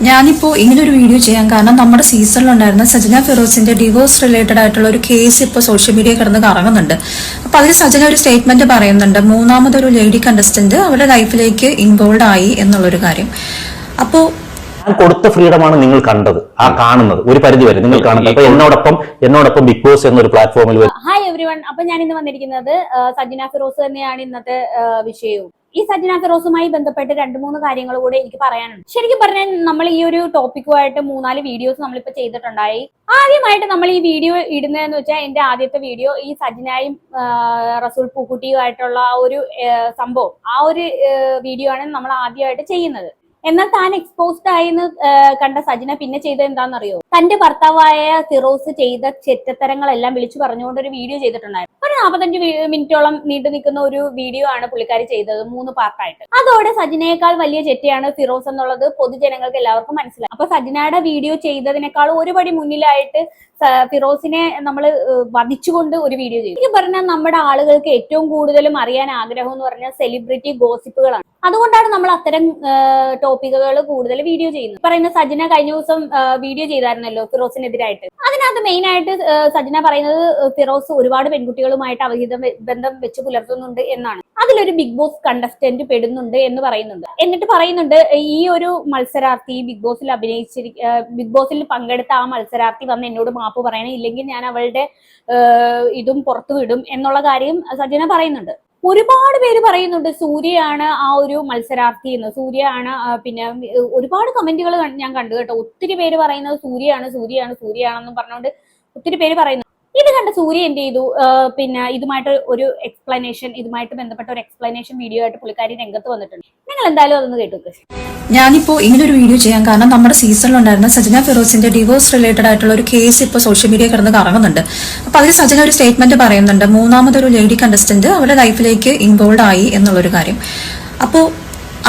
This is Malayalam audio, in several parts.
ഞാനിപ്പോൾ ഇങ്ങനൊരു വീഡിയോ ചെയ്യാൻ കാരണം നമ്മുടെ സീസണിലുണ്ടായിരുന്ന സജന ഫിറോസിന്റെ ഡിവോഴ്സ് റിലേറ്റഡ് ആയിട്ടുള്ള ഒരു കേസ് ഇപ്പോൾ സോഷ്യൽ മീഡിയ കിടന്ന് കറങ്ങുന്നുണ്ട്. അപ്പൊ അതിൽ സജന ഒരു സ്റ്റേറ്റ്മെന്റ് പറയുന്നുണ്ട്, മൂന്നാമതൊരു ലേഡി കണ്ടസ്റ്റന്റ് അവരുടെ ലൈഫിലേക്ക് ഇൻവോൾവ് ആയി എന്നുള്ളൊരു കാര്യം. അപ്പോൾ കൊടുത്ത ഫ്രീഡമാണ് നിങ്ങൾ കണ്ടത്, ആ കാണുന്നത് ഒരു പരിധി വരെ നിങ്ങൾ കാണുന്നത്. അപ്പൊ എന്നോടൊപ്പം ബിഗ് ബോസ് എന്നൊരു പ്ലാറ്റ്ഫോമിൽ. Hi everyone. അപ്പൊ ഞാൻ ഇന്ന് വന്നിരിക്കുന്നത് സജന ഫിറോസ് തന്നെയാണ് ഇന്നത്തെ വിഷയവും. ഈ സജന ഫിറോസുമായി ബന്ധപ്പെട്ട് 2-3 കാര്യങ്ങൾ കൂടെ എനിക്ക് പറയാനുണ്ട്. ശരിക്കും പറഞ്ഞാൽ നമ്മൾ ഈ ഒരു ടോപ്പിക്കുമായിട്ട് 3-4 വീഡിയോസ് നമ്മളിപ്പോ ചെയ്തിട്ടുണ്ടായി. ആദ്യമായിട്ട് നമ്മൾ ഈ വീഡിയോ ഇടുന്നതെന്ന് വെച്ചാൽ എന്റെ ആദ്യത്തെ വീഡിയോ ഈ സജനയും റസൂൽ പൂക്കുട്ടിയുമായിട്ടുള്ള ആ ഒരു സംഭവം, ആ ഒരു വീഡിയോ ആണ് നമ്മൾ ആദ്യമായിട്ട് ചെയ്യുന്നത്. എന്നാൽ താൻ എക്സ്പോസ്ഡ് ആയെന്ന് കണ്ട സജന പിന്നെ ചെയ്തത് എന്താണെന്നറിയോ? തന്റെ ഭർത്താവായ ഫിറോസ് ചെയ്ത ചെറ്റത്തരങ്ങളെല്ലാം വിളിച്ചു പറഞ്ഞുകൊണ്ട് ഒരു വീഡിയോ ചെയ്തിട്ടുണ്ടായിരുന്നു. ഒരു 45 മിനിറ്റോളം നീണ്ടു നിൽക്കുന്ന ഒരു വീഡിയോ ആണ് പുള്ളിക്കാരി ചെയ്തത്, 3 പാർട്ടായിട്ട്. അതോടെ സജനയേക്കാൾ വലിയ ചെറ്റയാണ് ഫിറോസ് എന്നുള്ളത് പൊതുജനങ്ങൾക്ക് എല്ലാവർക്കും മനസ്സിലായി. അപ്പൊ സജനയുടെ വീഡിയോ ചെയ്തതിനേക്കാൾ ഒരുപടി മുന്നിലായിട്ട് ഫിറോസിനെ നമ്മൾ വധിച്ചുകൊണ്ട് ഒരു വീഡിയോ ചെയ്തു. എനിക്ക് പറഞ്ഞാൽ നമ്മുടെ ആളുകൾക്ക് ഏറ്റവും കൂടുതലും അറിയാൻ ആഗ്രഹം എന്ന് പറഞ്ഞാൽ സെലിബ്രിറ്റി ഗോസിപ്പുകളാണ്. അതുകൊണ്ടാണ് നമ്മൾ അത്തരം ടോപ്പിക്കുകൾ കൂടുതൽ വീഡിയോ ചെയ്യുന്നത്. പറയുന്ന സജന കഴിഞ്ഞ ദിവസം വീഡിയോ ചെയ്തായിരുന്നല്ലോ ഫിറോസിനെതിരായിട്ട്. അതിനകത്ത് മെയിൻ ആയിട്ട് സജന പറയുന്നത് ഫിറോസ് ഒരുപാട് പെൺകുട്ടികളുമായിട്ട് അവിഹിത ബന്ധം വെച്ച് പുലർത്തുന്നുണ്ട് എന്നാണ്. അതിലൊരു ബിഗ് ബോസ് കണ്ടസ്റ്റന്റ് പെടുന്നുണ്ട് എന്ന് പറയുന്നുണ്ട്. എന്നിട്ട് പറയുന്നുണ്ട് ഈ ഒരു മത്സരാർത്ഥി ബിഗ് ബോസിൽ പങ്കെടുത്ത ആ മത്സരാർത്ഥി വന്ന് എന്നോട് മാപ്പ് പറയണം, ഇല്ലെങ്കിൽ ഞാൻ അവളുടെ ഇതും പുറത്തു വിടും എന്നുള്ള കാര്യം സജന പറയുന്നുണ്ട്. ഒരുപാട് പേര് പറയുന്നുണ്ട് സൂര്യയാണ് ആ ഒരു മത്സരാർത്ഥി എന്ന്. സൂര്യയാണ്. പിന്നെ ഒരുപാട് കമന്റുകൾ ഞാൻ കണ്ടു കേട്ടോ. ഒത്തിരി പേര് പറയുന്നത് സൂര്യയാണെന്നും പറഞ്ഞുകൊണ്ട് ഒത്തിരി പേര് പറയുന്നു. ഇത് കണ്ട സൂര്യ എന്ത് ചെയ്തു? പിന്നെ ഇതുമായിട്ട് ബന്ധപ്പെട്ട ഒരു എക്സ്പ്ലനേഷൻ വീഡിയോ ആയിട്ട് പുള്ളിക്കാരി രംഗത്ത് വന്നിട്ടുണ്ട്. നിങ്ങൾ എന്തായാലും അതൊന്ന് കേട്ടു. ഞാനിപ്പോൾ ഇങ്ങനൊരു വീഡിയോ ചെയ്യാൻ കാരണം നമ്മുടെ സീസണിലുണ്ടായിരുന്ന സജന ഫിറോസിന്റെ ഡിവോഴ്സ് റിലേറ്റഡ് ആയിട്ടുള്ള ഒരു കേസ് ഇപ്പോൾ സോഷ്യൽ മീഡിയ കിടന്ന് കറങ്ങുന്നുണ്ട്. അപ്പൊ അതിൽ സജന ഒരു സ്റ്റേറ്റ്മെന്റ് പറയുന്നുണ്ട്, മൂന്നാമതൊരു ലേഡി കണ്ടസ്റ്റന്റ് അവരുടെ ലൈഫിലേക്ക് ഇൻവോൾവ് ആയി എന്നുള്ളൊരു കാര്യം. അപ്പോൾ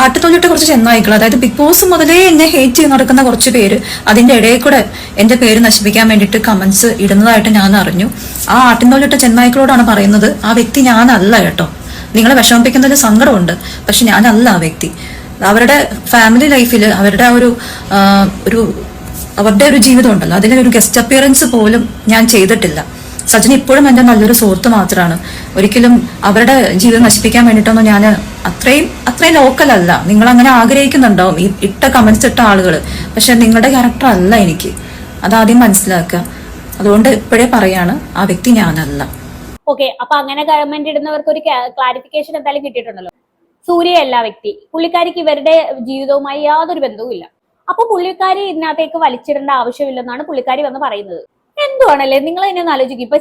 ആട്ടുതൊല്ലിട്ട് കുറച്ച് ചെന്നായിക്കൾ, അതായത് ബിഗ് ബോസ് മുതലേ എന്നെ ഹേറ്റ് ചെയ്ത് നടക്കുന്ന കുറച്ച് പേര് അതിന്റെ ഇടയിൽ കൂടെ എന്റെ പേര് നശിപ്പിക്കാൻ വേണ്ടിയിട്ട് കമന്റ്സ് ഇടുന്നതായിട്ട് ഞാൻ അറിഞ്ഞു. ആ ആട്ടിൻതൊല്ലിട്ട ചെന്നായിക്കളോടാണ് പറയുന്നത്, ആ വ്യക്തി ഞാനല്ല കേട്ടോ. നിങ്ങളെ വിഷമിപ്പിക്കുന്നതിൽ സങ്കടമുണ്ട്, പക്ഷെ ഞാനല്ല ആ വ്യക്തി. അവരുടെ ഫാമിലി ലൈഫിൽ അവരുടെ അവരുടെ ഒരു ജീവിതം ഉണ്ടല്ലോ, അതിലൊരു ഗസ്റ്റ് അപ്പിയറൻസ് പോലും ഞാൻ ചെയ്തിട്ടില്ല. സജന ഇപ്പോഴും എന്റെ നല്ലൊരു സുഹൃത്ത് മാത്രമാണ്. ഒരിക്കലും അവരുടെ ജീവിതം നശിപ്പിക്കാൻ വേണ്ടിയിട്ടൊന്നും ഞാൻ അത്രയും ലോക്കൽ അല്ല. നിങ്ങൾ അങ്ങനെ ആഗ്രഹിക്കുന്നുണ്ടാവും ഈ ഇട്ട കമന്റ്സ് ഇട്ട ആളുകൾ, പക്ഷെ നിങ്ങളുടെ ക്യാരക്ടർ അല്ല എനിക്ക്. അതാദ്യം മനസ്സിലാക്കുക. അതുകൊണ്ട് ഇപ്പോഴേ പറയാണ്, ആ വ്യക്തി ഞാനല്ല. ഓക്കെ, അപ്പൊ അങ്ങനെ കമന്റ് ഇടുന്നവർക്ക് ഒരു ക്ലാരിഫിക്കേഷൻ എന്തായാലും കിട്ടിയിട്ടുണ്ടല്ലോ. സൂര്യയല്ല വ്യക്തി. പുള്ളിക്കാരിക്ക് ഇവരുടെ ജീവിതവുമായി യാതൊരു ബന്ധവുമില്ല. അപ്പൊ പുള്ളിക്കാരി ഇതിനകത്തേക്ക് വലിച്ചിടേണ്ട ആവശ്യമില്ലെന്നാണ് പുള്ളിക്കാരി വന്ന് പറയുന്നത്. എന്തുവാണല്ലേ, നിങ്ങൾ തന്നെ ഒന്ന് ആലോചിക്കും. ഇപ്പൊ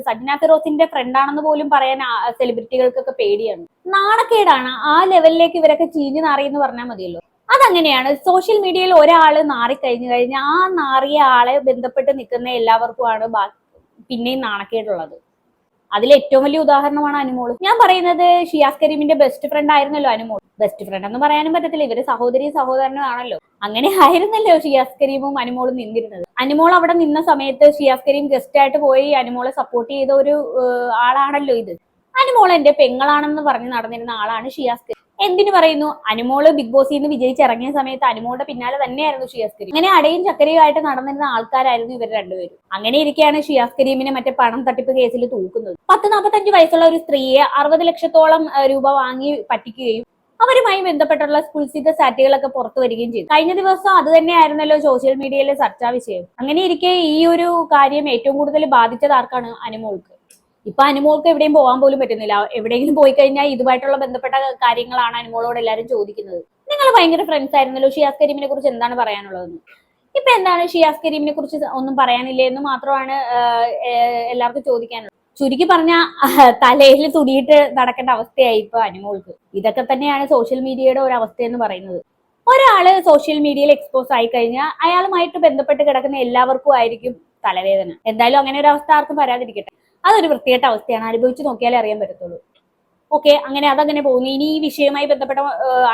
സജന ഫിറോസിന്റെ ഫ്രണ്ടാണെന്ന് പോലും പറയാൻ സെലിബ്രിറ്റികൾക്കൊക്കെ പേടിയാണ്, നാണക്കേടാണ്. ആ ലെവലിലേക്ക് ഇവരൊക്കെ ചീഞ്ഞു നാറിയെന്ന് പറഞ്ഞാൽ മതിയല്ലോ. അതങ്ങനെയാണ്. സോഷ്യൽ മീഡിയയിൽ ഒരാള് നാറിക്കഴിഞ്ഞു കഴിഞ്ഞാൽ ആ നാറിയ ആളെ ബന്ധപ്പെട്ട് നിൽക്കുന്ന എല്ലാവർക്കുമാണ് പിന്നെയും നാണക്കേടുള്ളത്. അതിൽ ഏറ്റവും വലിയ ഉദാഹരണമാണ് അനുമോള്. ഞാൻ പറയുന്നത് ഷിയാസ് കരീമിന്റെ ബെസ്റ്റ് ഫ്രണ്ട് ആയിരുന്നല്ലോ അനുമോൾ. ബെസ്റ്റ് ഫ്രണ്ട് എന്ന് പറയാനും പറ്റത്തില്ല, ഇവര് സഹോദരനാണല്ലോ. അങ്ങനെ ആയിരുന്നല്ലോ ഷിയാസ് കരീമും അനുമോളും നിന്നിരുന്നത്. അനുമോൾ അവിടെ നിന്ന സമയത്ത് ഷിയാസ് കരീം ഗസ്റ്റ് ആയിട്ട് പോയി അനുമോളെ സപ്പോർട്ട് ചെയ്ത ഒരു ആളാണല്ലോ ഇത്. അനുമോൾ എന്റെ പെങ്ങളാണെന്ന് പറഞ്ഞ് നടന്നിരുന്ന ആളാണ് ഷിയാസ് കരീം. എന്തിനു പറയുന്നു? അനുമോള് ബിഗ് ബോസിൽ നിന്ന് വിജയിച്ചിറങ്ങിയ സമയത്ത് അനുമോളുടെ പിന്നാലെ തന്നെയായിരുന്നു ഷിയാസ് കരീം. അങ്ങനെ അടയും ചക്കരയും ആയിട്ട് നടന്നിരുന്ന ആൾക്കാരായിരുന്നു ഇവർ രണ്ടുപേരും. അങ്ങനെ ഇരിക്കെയാണ് ഷിയാസ് കരീമിനെ മറ്റേ പണം തട്ടിപ്പ് കേസിൽ തൂക്കുന്നത്. 45 വയസ്സുള്ള ഒരു സ്ത്രീയെ 60 ലക്ഷത്തോളം രൂപ വാങ്ങി പറ്റിക്കുകയും അവരുമായി ബന്ധപ്പെട്ടുള്ള കുൽസിത സാറ്റുകളൊക്കെ പുറത്തു വരികയും ചെയ്തു. കഴിഞ്ഞ ദിവസം അത് തന്നെയായിരുന്നല്ലോ സോഷ്യൽ മീഡിയയിലെ ചർച്ചാ വിഷയം. അങ്ങനെ ഇരിക്കെ ഈ ഒരു കാര്യം ഏറ്റവും കൂടുതൽ ബാധിച്ചത് ആർക്കാണ്? അനുമോൾക്ക്. ഇപ്പൊ അനുമോൾക്ക് എവിടെയും പോകാൻ പോലും പറ്റുന്നില്ല. എവിടെയെങ്കിലും പോയി കഴിഞ്ഞാൽ ഇതുമായിട്ടുള്ള ബന്ധപ്പെട്ട കാര്യങ്ങളാണ് അനുമോളോട് എല്ലാവരും ചോദിക്കുന്നത്. നിങ്ങൾ ഭയങ്കര ഫ്രണ്ട്സ് ആയിരുന്നല്ലോ, ഷിയാസ് കരീമിനെ കുറിച്ച് എന്താണ് പറയാനുള്ളതെന്ന്. ഇപ്പൊ എന്താണ് ഷിയാസ് കരീമിനെ കുറിച്ച് ഒന്നും പറയാനില്ലേ എന്ന് മാത്രമാണ് എല്ലാവർക്കും ചോദിക്കാനുള്ളത്. ചുരുക്കി പറഞ്ഞ തലയിൽ തുടിയിട്ട് നടക്കേണ്ട അവസ്ഥയായി ഇപ്പൊ അനുമോൾക്ക്. ഇതൊക്കെ തന്നെയാണ് സോഷ്യൽ മീഡിയയുടെ ഒരു അവസ്ഥ എന്ന് പറയുന്നത്. ഒരാള് സോഷ്യൽ മീഡിയയിൽ എക്സ്പോസ് ആയി കഴിഞ്ഞാൽ അയാളുമായിട്ട് ബന്ധപ്പെട്ട് കിടക്കുന്ന എല്ലാവർക്കും ആയിരിക്കും തലവേദന. എന്തായാലും അങ്ങനെ ഒരു അവസ്ഥ ആർക്കും വരാതിരിക്കട്ടെ. അതൊരു വൃത്തികെട്ട അവസ്ഥയാണ്. അനുഭവിച്ച് നോക്കിയാലേ അറിയാൻ പറ്റത്തുള്ളൂ. ഓക്കെ, അതങ്ങനെ പോകുന്നു. ഇനി ഈ വിഷയവുമായി ബന്ധപ്പെട്ട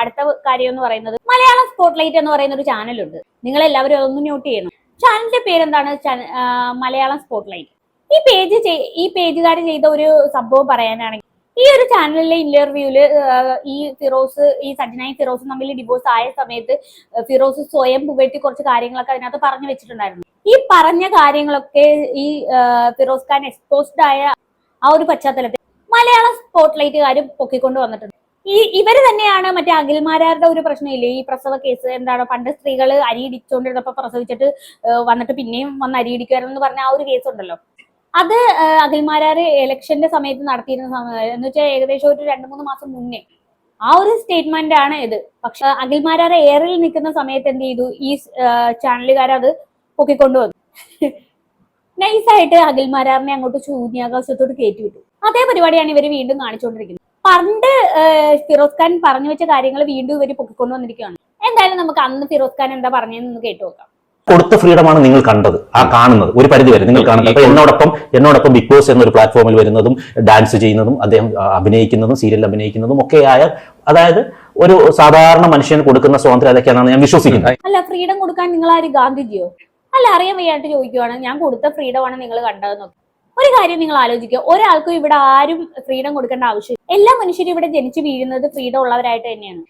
അടുത്ത കാര്യം എന്ന് പറയുന്നത് മലയാളം സ്പോട്ട്ലൈറ്റ് എന്ന് പറയുന്ന ഒരു ചാനലുണ്ട്. നിങ്ങൾ എല്ലാവരും അതൊന്ന് നോട്ട് ചെയ്യണം. ചാനലിന്റെ പേരെന്താണ്? മലയാളം സ്പോട്ട്ലൈറ്റ്. ഈ പേജുകാർ ചെയ്ത ഒരു സംഭവം പറയാനാണെങ്കിൽ ഈ ഒരു ചാനലിലെ ഇന്റർവ്യൂല് ഈ സജ്നയും ഫിറോസും തമ്മിൽ ഡിവോഴ്സ് ആയ സമയത്ത് ഫിറോസ് സ്വയം പുകഴ്ത്തി കുറച്ച് കാര്യങ്ങളൊക്കെ അതിനകത്ത് പറഞ്ഞു വെച്ചിട്ടുണ്ടായിരുന്നു. ഈ പറഞ്ഞ കാര്യങ്ങളൊക്കെ ഈ ഫിറോസ് ഖാൻ എക്സ്പോസ്ഡ് ആയ ആ ഒരു പശ്ചാത്തലത്തിൽ മലയാള സ്പോട്ട്ലൈറ്റുകാർ പൊക്കിക്കൊണ്ട് വന്നിട്ടുണ്ട്. ഇവര് തന്നെയാണ് മറ്റേ അഖിൽമാരാരുടെ ഒരു പ്രശ്നമില്ലേ, ഈ പ്രസവ കേസ് എന്താണ്, പണ്ട് സ്ത്രീകൾ അരിയിടിച്ചുകൊണ്ടിരുന്നപ്പോ പ്രസവിച്ചിട്ട് വന്നിട്ട് പിന്നെയും വന്ന് അരിയിടിക്കുവാരെന്ന് പറഞ്ഞ ആ ഒരു കേസ് ഉണ്ടല്ലോ. അത് അഖിൽമാരാര് ഇലക്ഷന്റെ സമയത്ത് നടത്തിയിരുന്ന എന്ന് വെച്ചാൽ ഏകദേശം ഒരു 2-3 മാസം മുന്നേ ആ ഒരു സ്റ്റേറ്റ്മെന്റ് ആണ് ഇത്. പക്ഷെ അഖിൽമാരാരെ എയറിൽ നിൽക്കുന്ന സമയത്ത് എന്ത് ചെയ്തു, ഈ ചാനലുകാർ അത് പൊക്കിക്കൊണ്ടുവന്നു. നൈസായിട്ട് അഖിൽമാരാറിനെ അങ്ങോട്ട് ശൂന്യാകാശത്തോട് കയറ്റിവിട്ടു. അതേ പരിപാടിയാണ് ഇവര് വീണ്ടും കാണിച്ചുകൊണ്ടിരിക്കുന്നത്. പണ്ട് ഫിറോസ് ഖാൻ പറഞ്ഞു വെച്ച കാര്യങ്ങൾ വീണ്ടും ഇവര് പൊക്കിക്കൊണ്ടു വന്നിരിക്കുകയാണ്. എന്തായാലും നമുക്ക് അന്ന് ഫിറോസ് ഖാൻ എന്താ പറഞ്ഞതെന്ന് കേട്ടു നോക്കാം. കൊടുത്ത ഫ്രീഡമാണ് നിങ്ങൾ കണ്ടത്, ആ കാണുന്നത് ഒരു പരിധി വരെ നിങ്ങൾ കാണുന്നത്. അപ്പൊ എന്നോടൊപ്പം ബിഗ് ബോസ് എന്നൊരു പ്ലാറ്റ്ഫോമിൽ വരുന്നതും ഡാൻസ് ചെയ്യുന്നതും അദ്ദേഹം അഭിനയിക്കുന്നതും സീരിയലിൽ അഭിനയിക്കുന്നതും ഒക്കെയായ, അതായത് ഒരു സാധാരണ മനുഷ്യന് കൊടുക്കുന്ന സ്വാതന്ത്ര്യം അതൊക്കെയാണെന്ന് ഞാൻ വിശ്വസിക്കുന്നത്. അല്ല, ഫ്രീഡം കൊടുക്കാൻ നിങ്ങൾ ആര് ഗാന്ധിജിയോ? അല്ല, അറിയാൻ വയ്യായിട്ട് ചോദിക്കുവാണ്. ഞാൻ കൊടുത്ത ഫ്രീഡമാണ് നിങ്ങൾ കണ്ടതെന്നൊക്കെ. ഒരു കാര്യം നിങ്ങൾ ആലോചിക്കുക, ഒരാൾക്കും ഇവിടെ ആരും ഫ്രീഡം കൊടുക്കേണ്ട ആവശ്യം. എല്ലാ മനുഷ്യരും ഇവിടെ ജനിച്ചു വീഴുന്നത് ഫ്രീഡം ഉള്ളവരായിട്ട് തന്നെയാണ്.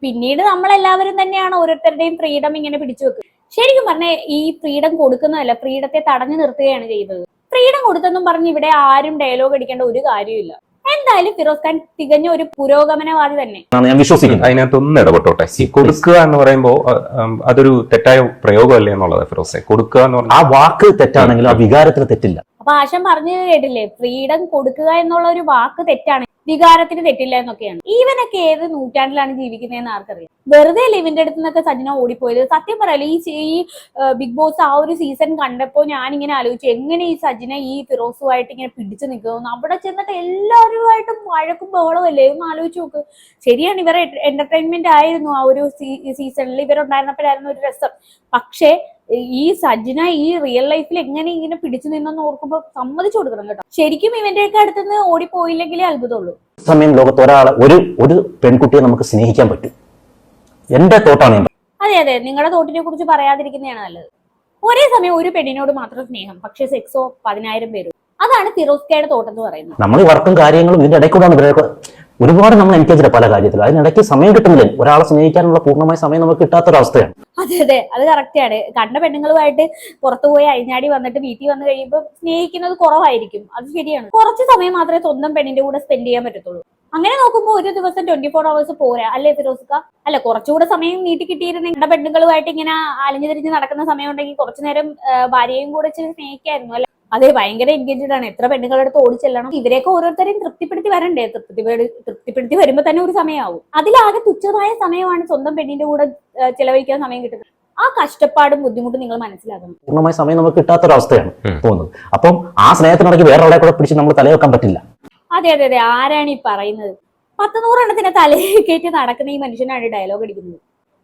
പിന്നീട് നമ്മളെല്ലാവരും തന്നെയാണ് ഓരോരുത്തരുടെയും ഫ്രീഡം ഇങ്ങനെ പിടിച്ചു വെക്കുക. ശരിക്കും പറഞ്ഞാൽ ഈ ഫ്രീഡം കൊടുക്കുന്നതല്ല, ഫ്രീഡത്തെ തടഞ്ഞു നിർത്തുകയാണ് ചെയ്യുന്നത്. ഫ്രീഡം കൊടുത്തെന്നും പറഞ്ഞ് ഇവിടെ ആരും ഡയലോഗ് അടിക്കേണ്ട ഒരു കാര്യമില്ല. എന്തായാലും ഫിറോസ് ഖാൻ തികഞ്ഞ ഒരു പുരോഗമനവാദി തന്നെ ഞാൻ വിശ്വസിക്കുന്നു. അതിനകത്തൊന്നും ഇടപെട്ടോട്ടെ. കൊടുക്കുക എന്ന് പറയുമ്പോൾ അതൊരു തെറ്റായ പ്രയോഗമല്ലേ എന്നുള്ളത് ഫിറോസെ. കൊടുക്കുക എന്ന് പറഞ്ഞാൽ ആ വാക്ക് തെറ്റാണെങ്കിലും ആ വികാരത്തിന് തെറ്റില്ല. അപ്പൊ ആശം പറഞ്ഞു കേട്ടില്ലേ, ഫ്രീഡം കൊടുക്കുക എന്നുള്ള ഒരു വാക്ക് തെറ്റാണ്, വികാരത്തിന് തെറ്റില്ല എന്നൊക്കെയാണ്. ഈവനൊക്കെ ഏത് നൂറ്റാണ്ടിലാണ് ജീവിക്കുന്നതെന്ന് ആർക്കറിയാം. വെറുതെ ലിവിന്റെ അടുത്ത് നിന്നൊക്കെ സജ്ന ഓടിപ്പോയത്. സത്യം പറയാലോ, ഈ ബിഗ് ബോസ് ആ ഒരു സീസൺ കണ്ടപ്പോ ഞാൻ ഇങ്ങനെ ആലോചിച്ചു, എങ്ങനെ ഈ സജ്ന ഈ ഫിറോസുമായിട്ട് ഇങ്ങനെ പിടിച്ചു നിൽക്കുന്നു. അവിടെ ചെന്നിട്ട് എല്ലാവരുമായിട്ടും വഴക്കും ബഹളവും അല്ലേ, ഒന്ന് ആലോചിച്ച് നോക്ക്. ശരിയാണ്, ഇവരെ എന്റർടൈൻമെന്റ് ആയിരുന്നു ആ ഒരു സീസണിൽ ഇവരുണ്ടായിരുന്നപ്പോഴായിരുന്നു ഒരു രസം. പക്ഷേ ഈ സജ്ന ഈ റിയൽ ലൈഫിൽ എങ്ങനെ ഇങ്ങനെ പിടിച്ചു നിന്നെന്ന് ഓർക്കുമ്പോ സമ്മതിച്ചു കൊടുക്കണം കേട്ടോ. ശരിക്കും ഇവന്റെയൊക്കെ അടുത്തുനിന്ന് ഓടിപ്പോയില്ലെങ്കിലേ അത്ഭുതമുള്ളൂ. സമയം ലോകത്ത് ഒരാളെ ഒരു പെൺകുട്ടിയെ നമുക്ക് സ്നേഹിക്കാൻ പറ്റും. എന്റെ തോട്ടാണ്. അതെ, നിങ്ങളുടെ തോട്ടിനെ കുറിച്ച് പറയാതിരിക്കുന്നതാണ് നല്ലത്. ഒരേ സമയം ഒരു പെണ്ണിനോട് മാത്രം സ്നേഹം, പക്ഷെ സെക്സോ 10,000 പേരും. അതാണ് ഫിറോസ്കയുടെ തോട്ടം എന്ന് പറയുന്നത്. നമ്മൾ വർക്കും കാര്യങ്ങളും ഇതിന്റെ ഇടയ്ക്കൂടാണ് ഇവരൊക്കെ ഒരുപാട് നമ്മൾ എൻഗേജ്ഡ് പല കാര്യത്തിലും. അതിനിടയ്ക്ക് സമയം കിട്ടുന്നില്ല. ഒരാളെ സ്നേഹിക്കാനുള്ള പൂർണ്ണമായ സമയം നമുക്ക് കിട്ടാത്തൊരവസ്ഥയാണ്. അതെ, അത് കറക്റ്റാണ്. കണ്ട പെണ്ണുങ്ങളുമായിട്ട് പുറത്തുപോയി അഴിഞ്ഞാടി വന്നിട്ട് വീട്ടിൽ വന്നു കഴിയുമ്പോൾ സ്നേഹിക്കുന്നത് കുറവായിരിക്കും. അത് ശരിയാണ്. കുറച്ച് സമയം മാത്രമേ സ്വന്തം പെണ്ണിന്റെ കൂടെ സ്പെൻഡ് ചെയ്യാൻ പറ്റത്തുള്ളൂ. അങ്ങനെ നോക്കുമ്പോൾ ഒരു ദിവസം 24 hours പോരാ അല്ലേ ഫിറോസ്ക? അല്ല, കുറച്ചുകൂടെ സമയം നീട്ടി കിട്ടിയിരുന്ന കണ്ട പെണ്ണുങ്ങളുമായിട്ട് ഇങ്ങനെ അലഞ്ഞു തിരിഞ്ഞ് നടക്കുന്ന സമയം ഉണ്ടെങ്കിൽ കുറച്ചു നേരം ഭാര്യയും കൂടെ സ്നേഹിക്കായിരുന്നു അല്ലെ? അതെ, ഭയങ്കര എൻഗേജ്ഡ് ആണ്. എത്ര പെണ്ണുങ്ങളുടെ അടുത്ത് ഓടിച്ചെല്ലണം. ഇവരെയൊക്കെ ഓരോരുത്തരെയും തൃപ്തിപ്പെടുത്തി വരണ്ടേ? തൃപ്തിപ്പെടുത്തി വരുമ്പോ തന്നെ ഒരു സമയമാവും. അതിലാകെ തുച്ഛമായ സമയമാണ് സ്വന്തം പെണ്ണിന്റെ കൂടെ ചെലവഴിക്കാൻ സമയം കിട്ടുന്നത്. ആ കഷ്ടപ്പാടും ബുദ്ധിമുട്ടും നിങ്ങൾ മനസ്സിലാക്കണം. പൂർണ്ണമായ സമയം നമുക്ക് കിട്ടാത്തൊരവസ്ഥയാണ് തോന്നുന്നത്. അപ്പം ആ സ്നേഹത്തിനിടയ്ക്ക് വേറൊരാളെ കൂടെ പിടിച്ച് നമ്മൾ തലവെക്കാൻ പറ്റില്ല. അതെ, ആരാണ് ഈ പറയുന്നത്? 100 എണ്ണത്തിന് തലകേറ്റി നടക്കുന്ന ഈ മനുഷ്യനാണ് ഡയലോഗ് അടിക്കുന്നത്.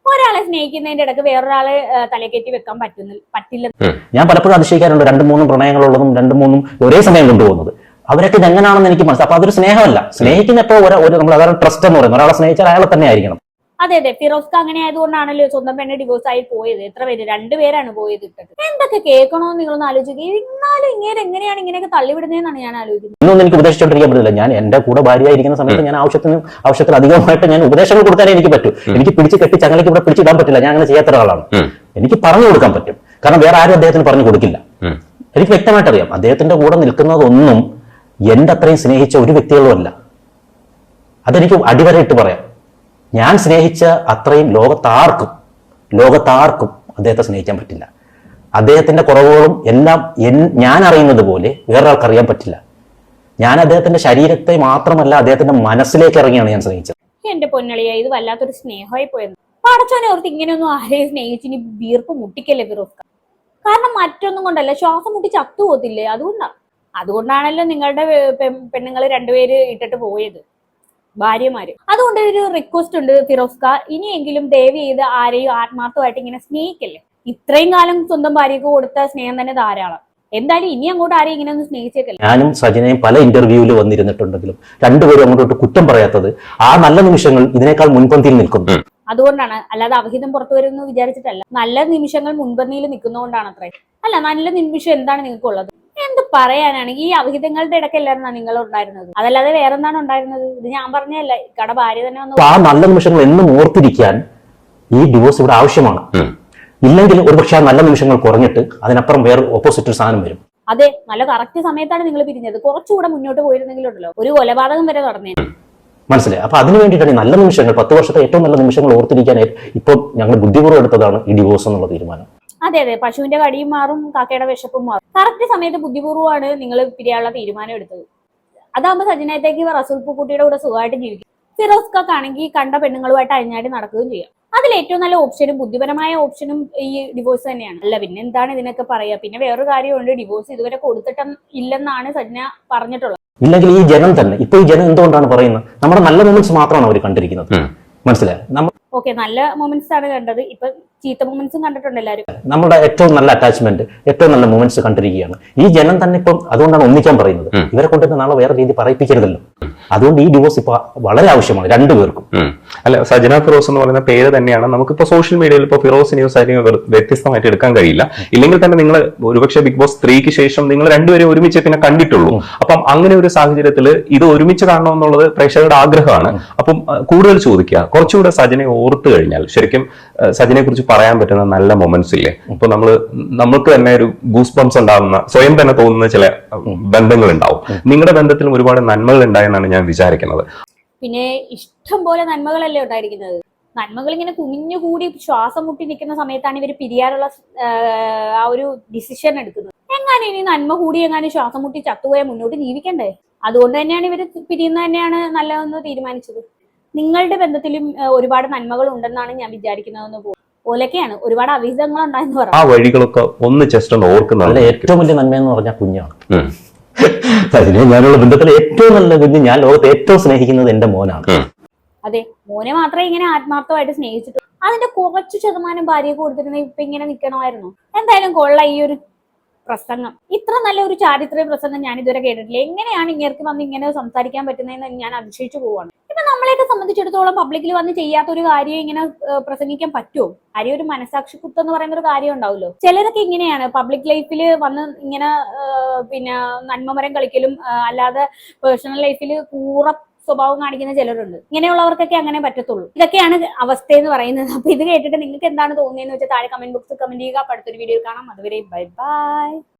ഒരാളെ സ്നേഹിക്കുന്നതിന്റെ ഇടയ്ക്ക് വേറൊരാളെ തലകേറ്റി വെക്കാൻ പറ്റില്ല. ഞാൻ പലപ്പോഴും അതിശയിക്കാറുണ്ട്. 2-3 പ്രണയങ്ങളുള്ളതും 2-3 ഒരേ സമയം കൊണ്ടുപോകുന്നത്. അവരൊക്കെ എങ്ങനെയാണെന്ന് എനിക്ക് മനസ്സിലാവും. അപ്പൊ അതൊരു സ്നേഹമല്ല. സ്നേഹിക്കുന്നപ്പോ നമ്മൾ അതാണ് ട്രസ്റ്റ് എന്ന് പറയുന്നത്. ഒരാളെ സ്നേഹിച്ചാൽ അയാളെ തന്നെ ആയിരിക്കണം. അതെ, ഫിറോസ്ക അങ്ങനെ ആയതുകൊണ്ടാണല്ലോ സ്വന്തം പെണ്ണ് ഡിവോഴ്സ് ആയി പോയത്. എത്ര പേര്? 2 പേരാണ് പോയത് ഇട്ടത്. എന്തൊക്കെ കേൾക്കണോന്ന് നിങ്ങളൊന്ന് ആലോചിക്കുക. എന്നാലും ഇങ്ങനെ എങ്ങനെയാണ് ഇങ്ങനെയൊക്കെ തള്ളിവിടുന്നതെന്നാണ് ഞാൻ ആലോചിക്കുന്നത്. ഇന്നൊന്നും എനിക്ക് ഉപദേശിച്ചോണ്ടിരിക്കാൻ പറ്റില്ല. ഞാൻ എന്റെ കൂടെ ഭാര്യയായിരിക്കുന്ന സമയത്ത് ഞാൻ ആവശ്യത്തിലധികമായിട്ട് ഞാൻ ഉപദേശങ്ങൾ കൊടുക്കാനേ എനിക്ക് പറ്റൂ. എനിക്ക് പിടിച്ച് കെട്ടി ചങ്ങലയ്ക്ക് ഇവിടെ പിടിച്ചിടാൻ പറ്റില്ല. ഞാൻ അങ്ങനെ ചെയ്യാത്ത ഒരാളാണ്. എനിക്ക് പറഞ്ഞു കൊടുക്കാൻ പറ്റും. കാരണം വേറെ ആരും അദ്ദേഹത്തിന് പറഞ്ഞു കൊടുക്കില്ല. എനിക്ക് വ്യക്തമായിട്ട് അറിയാം. അദ്ദേഹത്തിന്റെ കൂടെ നിൽക്കുന്നതൊന്നും എന്റെ അത്രയും സ്നേഹിച്ച ഒരു വ്യക്തികളുമല്ല. അതെനിക്ക് അടിവരയിട്ട് പറയാം. ഞാൻ സ്നേഹിച്ച അത്രയും ലോകത്താർക്കും അദ്ദേഹത്തെ സ്നേഹിക്കാൻ പറ്റില്ല. അദ്ദേഹത്തിന്റെ കുറവുകളും എല്ലാം ഞാൻ അറിയുന്നത് പോലെ വേറൊരാൾക്ക് അറിയാൻ പറ്റില്ല. ഞാൻ അദ്ദേഹത്തിന്റെ ശരീരത്തെ മാത്രമല്ല അദ്ദേഹത്തിന്റെ മനസ്സിലേക്ക് ഇറങ്ങിയാണ് ഞാൻ സ്നേഹിച്ചത്. എന്റെ പൊന്നളിയ, ഇത് വല്ലാത്തൊരു സ്നേഹമായി പോയെന്ന്. പടച്ചോനെ ഓർത്ത് ഇങ്ങനെയൊന്നും ആരെയും സ്നേഹിച്ചിനി വീർപ്പ് മുട്ടിക്കല്ലേ ഫിറോസ്ക. കാരണം മറ്റൊന്നും കൊണ്ടല്ല, ശ്വാസം മുട്ടി ചത്തുപോകത്തില്ലേ? അതുകൊണ്ടാണല്ലോ നിങ്ങളുടെ പെണ്ണുങ്ങൾ 2 പേര് ഇട്ടിട്ട് പോയത്, ഭാര്യമാര്. അതുകൊണ്ട് ഒരു റിക്വസ്റ്റ് ഉണ്ട് ഫിറോസ്ക, ഇനിയെങ്കിലും ദയവ് ചെയ്ത് ആരെയും ആത്മാർത്ഥമായിട്ട് ഇങ്ങനെ സ്നേഹിക്കല്ലേ. ഇത്രയും കാലം സ്വന്തം ഭാര്യക്ക് കൊടുത്ത സ്നേഹം തന്നെ ധാരാളം. എന്തായാലും ഇനി അങ്ങോട്ട് ആരെയും ഇങ്ങനെ ഒന്ന് സ്നേഹിച്ചേക്കല്ലേ. ഞാനും സജിനയും പല ഇന്റർവ്യൂവിൽ വന്നിരുന്നിട്ടുണ്ടെങ്കിലും 2 പേരും അങ്ങോട്ട് കുറ്റം പറയാത്തത് ആ നല്ല നിമിഷങ്ങൾ ഇതിനേക്കാൾ മുൻപന്തിയിൽ നിൽക്കുന്നു. അതുകൊണ്ടാണ്, അല്ലാതെ അവിഹിതം പുറത്തു വരുമെന്ന് വിചാരിച്ചിട്ടല്ല. നല്ല നിമിഷങ്ങൾ മുൻപന്തിയിൽ നിൽക്കുന്നതുകൊണ്ടാണ് അത്രേ. അല്ല, നല്ല നിമിഷം എന്താണ് നിങ്ങൾക്കുള്ളത്? എന്ത് പറയാനാണ്, ഈ അവിഹിതങ്ങളുടെ ഇടയ്ക്കല്ലായിരുന്നാ നിങ്ങൾ ഉണ്ടായിരുന്നത്, അതല്ലാതെ വേറെന്താണ് ഉണ്ടായിരുന്നത്? ഇത് ഞാൻ പറഞ്ഞതല്ല, കട ഭാര്യ തന്നെ വന്നു. ആ നല്ല നിമിഷങ്ങൾ എന്നും ഓർത്തിരിക്കാൻ ഈ ഡിവോഴ്സ് ഇവിടെ ആവശ്യമാണ്. ഇല്ലെങ്കിൽ ഒരുപക്ഷെ ആ നല്ല നിമിഷങ്ങൾ കുറഞ്ഞിട്ട് അതിനപ്പുറം വേറെ ഓപ്പോസിറ്റ് ഒരു സാധനം വരും. അതെ, നല്ല കറക്റ്റ് സമയത്താണ് നിങ്ങൾ പിരിഞ്ഞത്. കുറച്ചുകൂടെ മുന്നോട്ട് പോയിരുന്നെങ്കിലുണ്ടല്ലോ ഒരു കൊലപാതകം വരെ നടന്നേ. മനസ്സിലായി. അപ്പൊ അതിന് വേണ്ടിയിട്ടാണ് ഈ നല്ല നിമിഷങ്ങൾ, 10 വർഷത്തെ ഏറ്റവും നല്ല നിമിഷങ്ങൾ ഓർത്തിരിക്കാൻ ഇപ്പൊ ഞങ്ങൾ ബുദ്ധിപൂർവ്വം എടുത്തതാണ് ഈ ഡിവോഴ്സ് എന്നുള്ള തീരുമാനം. അതെ അതെ, പശുവിന്റെ കടിയും മാറും, കാക്കയുടെ വിശപ്പും മാറും. കറക്റ്റ് സമയത്ത് ബുദ്ധിപൂർവ്വമാണ് നിങ്ങൾ പിരിയാനുള്ള തീരുമാനം എടുത്തത്. അതാകുമ്പോൾ സജനത്തേക്ക് റസൂൽ പൂക്കുട്ടിയുടെ കൂടെ സുഖമായിട്ട് ജീവിക്കും. ഫിറോസ്ക്കാണെങ്കിൽ കണ്ട പെണ്ണുങ്ങളുമായിട്ട് അഴിഞ്ഞാടി നടക്കുകയും ചെയ്യാം. അതിൽ ഏറ്റവും നല്ല ഓപ്ഷനും ബുദ്ധിപരമായ ഓപ്ഷനും ഈ ഡിവോഴ്സ് തന്നെയാണ്. അല്ല പിന്നെ എന്താണ് ഇതിനൊക്കെ പറയാ? പിന്നെ വേറൊരു കാര്യമുണ്ട്, ഡിവോഴ്സ് ഇതുവരെ ഇല്ലെന്നാണ് സജ്ന പറഞ്ഞിട്ടുള്ളത്. ഇല്ലെങ്കിൽ ഈ ജനം തന്നെ ഇപ്പൊ ഈ ജനം എന്തുകൊണ്ടാണ് പറയുന്നത്? നമ്മുടെ നല്ല മൊമെന്റ്സ് മാത്രമാണ് അവർ കണ്ടിരിക്കുന്നത്. മനസ്സിലായി. ഓക്കെ, നല്ല മൊമെന്റ്സ് ആണ് കണ്ടത്. ഇപ്പൊ ചീത്ത മൊമെന്റ്സും കണ്ടിട്ടുണ്ട് എല്ലാവരും. നമ്മുടെ ഏറ്റവും നല്ല അറ്റാച്ച്മെന്റ്, ഏറ്റവും നല്ല മൊമെന്റ്സ് കണ്ടിരിക്കുകയാണ് ഈ ജനം തന്നെ. ഇപ്പം അതുകൊണ്ടാണ് ഒന്നിക്കാൻ പറയുന്നത്. ഇവരെ കൊണ്ട് നാളെ വേറെ രീതി പറയിപ്പിക്കരുതല്ലോ. അതുകൊണ്ട് ഈ ഡിവോഴ്സ് ഇപ്പൊ വളരെ ആവശ്യമാണ് രണ്ടുപേർക്കും. അല്ല, സജന ഫിറോസ് എന്ന് പറയുന്ന പേര് തന്നെയാണ് നമുക്കിപ്പോ സോഷ്യൽ മീഡിയയിൽ ഇപ്പോൾ ഫിറോസ് ന്യൂസ് ആയിരിക്കും വ്യത്യസ്തമായിട്ട് എടുക്കാൻ കഴിയില്ല. ഇല്ലെങ്കിൽ തന്നെ നിങ്ങൾ ഒരുപക്ഷെ ബിഗ് ബോസ് 3ക്ക് ശേഷം നിങ്ങൾ രണ്ടുപേരും ഒരുമിച്ച് പിന്നെ കണ്ടിട്ടുള്ളൂ. അപ്പം അങ്ങനെ ഒരു സാഹചര്യത്തിൽ ഇത് ഒരുമിച്ച് കാണണമെന്നുള്ളത് പ്രേക്ഷകരുടെ ആഗ്രഹമാണ്. അപ്പം കൂടുതൽ ചോദിക്കുക, കുറച്ചുകൂടെ സജനെ ഓർത്തു കഴിഞ്ഞാൽ ശരിക്കും സജനെ കുറിച്ച് പറയാൻ പറ്റുന്ന നല്ല മൊമെന്റ്സ് ഇല്ലേ? ഇപ്പൊ നമ്മൾക്ക് തന്നെ ഒരു ഗൂസ് ബംസ് ഉണ്ടാവുന്ന, സ്വയം തന്നെ തോന്നുന്ന ചില ബന്ധങ്ങൾ ഉണ്ടാവും. നിങ്ങളുടെ ബന്ധത്തിലും ഒരുപാട് നന്മകൾ ഉണ്ടായെന്നാണ് ഞാൻ വിചാരിക്കുന്നത്. പിന്നെ ഇഷ്ടം പോലെ നന്മകളല്ലേ ഉണ്ടായിരിക്കുന്നത്. നന്മകൾ ഇങ്ങനെ കുമിഞ്ഞുകൂടി ശ്വാസം മുട്ടി നിൽക്കുന്ന സമയത്താണ് ഇവർ പിരിയാനുള്ള ആ ഒരു ഡിസിഷൻ എടുക്കുന്നത്. എങ്ങാനും ഇനി നന്മ കൂടി എങ്ങാനും ശ്വാസം മുട്ടി ചത്തുപോയാൽ മുന്നോട്ട് ജീവിക്കണ്ടേ? അതുകൊണ്ട് തന്നെയാണ് ഇവർ പിരിയുന്നത് തന്നെയാണ് നല്ലതെന്ന് തീരുമാനിച്ചത്. നിങ്ങളുടെ ബന്ധത്തിലും ഒരുപാട് നന്മകൾ ഉണ്ടെന്നാണ് ഞാൻ വിചാരിക്കുന്നതെന്ന് പോകും. ഓലൊക്കെയാണ് ഒരുപാട് അവിഹിതങ്ങൾ ഉണ്ടായെന്ന് പറഞ്ഞു. ആ വഴികളൊക്കെ ഒന്ന് ജസ്റ്റ് ഒന്ന് ഓർക്കുന്നത്. ഏറ്റവും വലിയ നന്മയെന്ന് പറഞ്ഞാൽ കുഞ്ഞാണ്. സജിനെ ഞാനുള്ള ബന്ധത്തിലെ ഏറ്റവും നല്ല കുഞ്ഞ്, ഞാൻ ലോകത്തെ ഏറ്റവും സ്നേഹിക്കുന്നത് എന്റെ മോനാണ്. അതെ, മോനെ മാത്രമേ ഇങ്ങനെ ആത്മാർത്ഥമായിട്ട് സ്നേഹിച്ചിട്ടു. അതിന്റെ കുറച്ചു ശതമാനം ഭാര്യയെ കൊടുത്തിരുന്ന ഇപ്പൊ ഇങ്ങനെ നിൽക്കണമായിരുന്നു. എന്തായാലും കൊള്ള ഈ ഒരു പ്രസംഗം. ഇത്ര നല്ല ഒരു ചാരിത്ര്യ പ്രസംഗം ഞാൻ ഇതുവരെ കേട്ടിട്ടില്ല. എങ്ങനെയാണ് ഇങ്ങേർക്ക് വന്ന് ഇങ്ങനെ സംസാരിക്കാൻ പറ്റുന്നതെന്ന് ഞാൻ അതിശയിച്ചു പോവാണ്. ഇപ്പൊ നമ്മളെയൊക്കെ സംബന്ധിച്ചിടത്തോളം പബ്ലിക്കിൽ വന്ന് ചെയ്യാത്ത ഒരു കാര്യം ഇങ്ങനെ പ്രസംഗിക്കാൻ പറ്റുമോ? കാര്യം ഒരു മനസാക്ഷി കുത്ത് എന്ന് പറയുന്ന ഒരു കാര്യം ഉണ്ടാവുമല്ലോ. ചിലരൊക്കെ ഇങ്ങനെയാണ് പബ്ലിക് ലൈഫിൽ വന്ന് ഇങ്ങനെ പിന്നെ നന്മമരം കളിക്കലും അല്ലാതെ പേഴ്സണൽ ലൈഫിൽ കൂറ സ്വഭാവം കാണിക്കുന്ന ചിലരുണ്ട്. ഇങ്ങനെയുള്ളവർക്കൊക്കെ അങ്ങനെ പറ്റത്തുള്ളൂ. ഇതൊക്കെയാണ് അവസ്ഥ എന്ന് പറയുന്നത്. അപ്പൊ ഇത് കേട്ടിട്ട് നിങ്ങൾക്ക് എന്താണ് തോന്നിയെന്ന് വെച്ചാൽ താഴെ കമന്റ് ബോക്സിൽ കമന്റ് ചെയ്യുക. അടുത്തൊരു വീഡിയോ കാണാം. അതുവരെ ബൈ ബൈ.